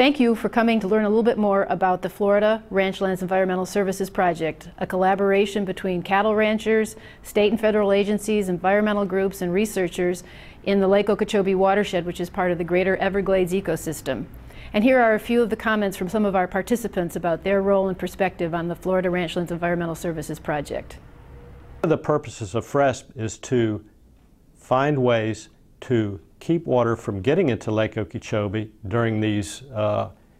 Thank you for coming to learn a little bit more about the Florida Ranchlands Environmental Services Project, a collaboration between cattle ranchers, state and federal agencies, environmental groups, and researchers in the Lake Okeechobee watershed, which is part of the greater Everglades ecosystem. And here are a few of the comments from some of our participants about their role and perspective on the Florida Ranchlands Environmental Services Project. One of the purposes of FRESP is to find ways to keep water from getting into Lake Okeechobee during these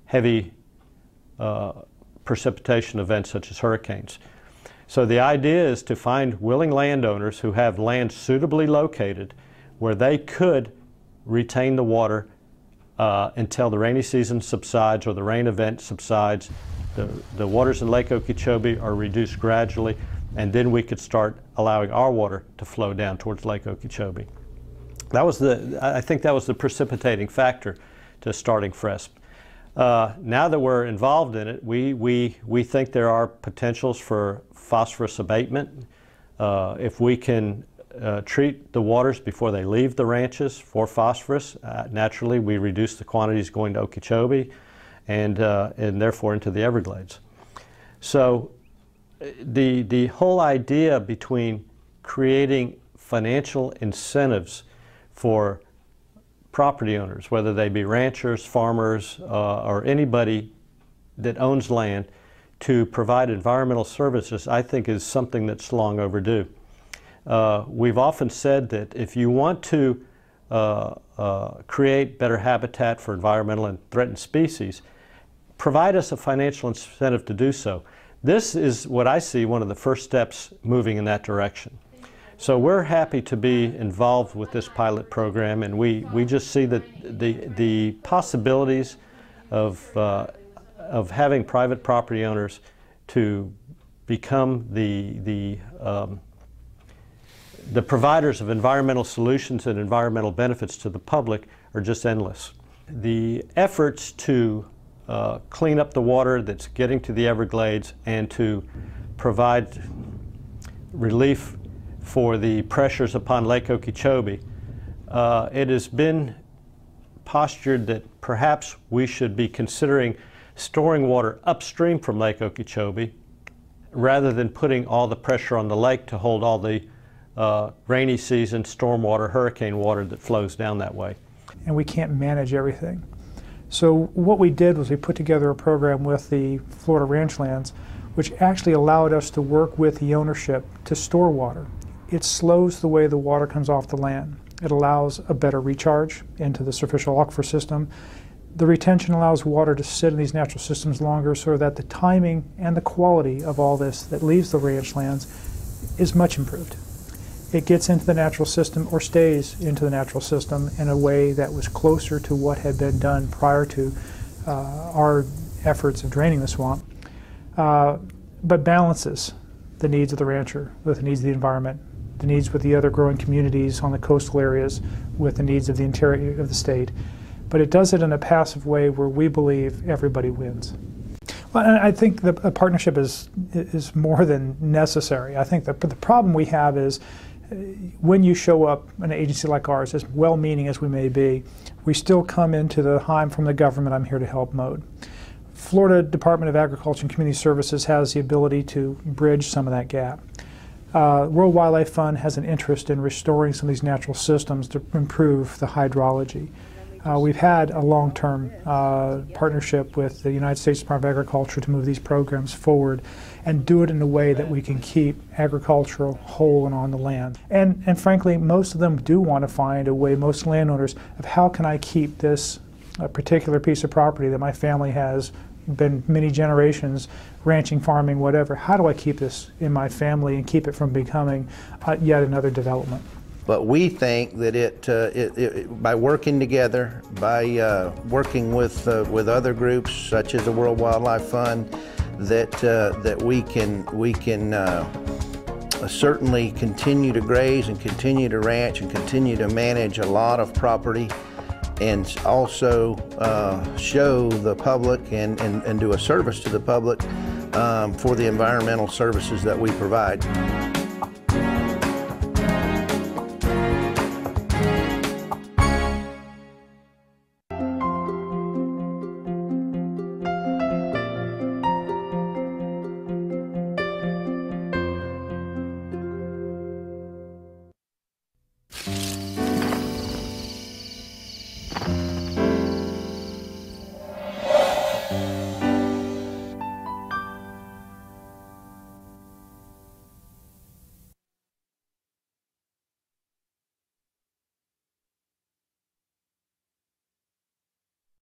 heavy precipitation events such as hurricanes. So the idea is to find willing landowners who have land suitably located where they could retain the water until the rainy season subsides or the rain event subsides. The waters in Lake Okeechobee are reduced gradually, and then we could start allowing our water to flow down towards Lake Okeechobee. I think that was the precipitating factor to starting FRESP. Now that we're involved in it, we think there are potentials for phosphorus abatement. If we can treat the waters before they leave the ranches for phosphorus, naturally we reduce the quantities going to Okeechobee and therefore into the Everglades. So the whole idea between creating financial incentives for property owners, whether they be ranchers, farmers, or anybody that owns land, to provide environmental services, I think is something that's long overdue. We've often said that if you want to create better habitat for environmental and threatened species, provide us a financial incentive to do so. This is what I see one of the first steps moving in that direction. So we're happy to be involved with this pilot program, and we just see that the possibilities of having private property owners to become the providers of environmental solutions and environmental benefits to the public are just endless. The efforts to clean up the water that's getting to the Everglades and to provide relief for the pressures upon Lake Okeechobee, it has been postured that perhaps we should be considering storing water upstream from Lake Okeechobee rather than putting all the pressure on the lake to hold all the rainy season stormwater, hurricane water that flows down that way. And we can't manage everything. So what we did was we put together a program with the Florida Ranchlands, which actually allowed us to work with the ownership to store water. It slows the way the water comes off the land. It allows a better recharge into the superficial aquifer system. The retention allows water to sit in these natural systems longer so that the timing and the quality of all this that leaves the ranchlands is much improved. It gets into the natural system or stays into the natural system in a way that was closer to what had been done prior to our efforts of draining the swamp, but balances the needs of the rancher with the needs of the environment, the needs with the other growing communities on the coastal areas, with the needs of the interior of the state. But it does it in a passive way where we believe everybody wins. Well, and I think the partnership is more than necessary. I think that the problem we have is when you show up in an agency like ours, as well-meaning as we may be, we still come into the "I'm from the government, I'm here to help" mode. Florida Department of Agriculture and Community Services has the ability to bridge some of that gap. World Wildlife Fund has an interest in restoring some of these natural systems to improve the hydrology. We've had a long-term partnership with the United States Department of Agriculture to move these programs forward and do it in a way that we can keep agricultural whole and on the land. And frankly, most of them do want to find a way, most landowners, of how can I keep this particular piece of property that my family has been many generations ranching, farming, whatever. How do I keep this in my family and keep it from becoming yet another development? But we think that by working together, by working with other groups such as the World Wildlife Fund, that we can certainly continue to graze and continue to ranch and continue to manage a lot of property, and also show the public and do a service to the public for the environmental services that we provide.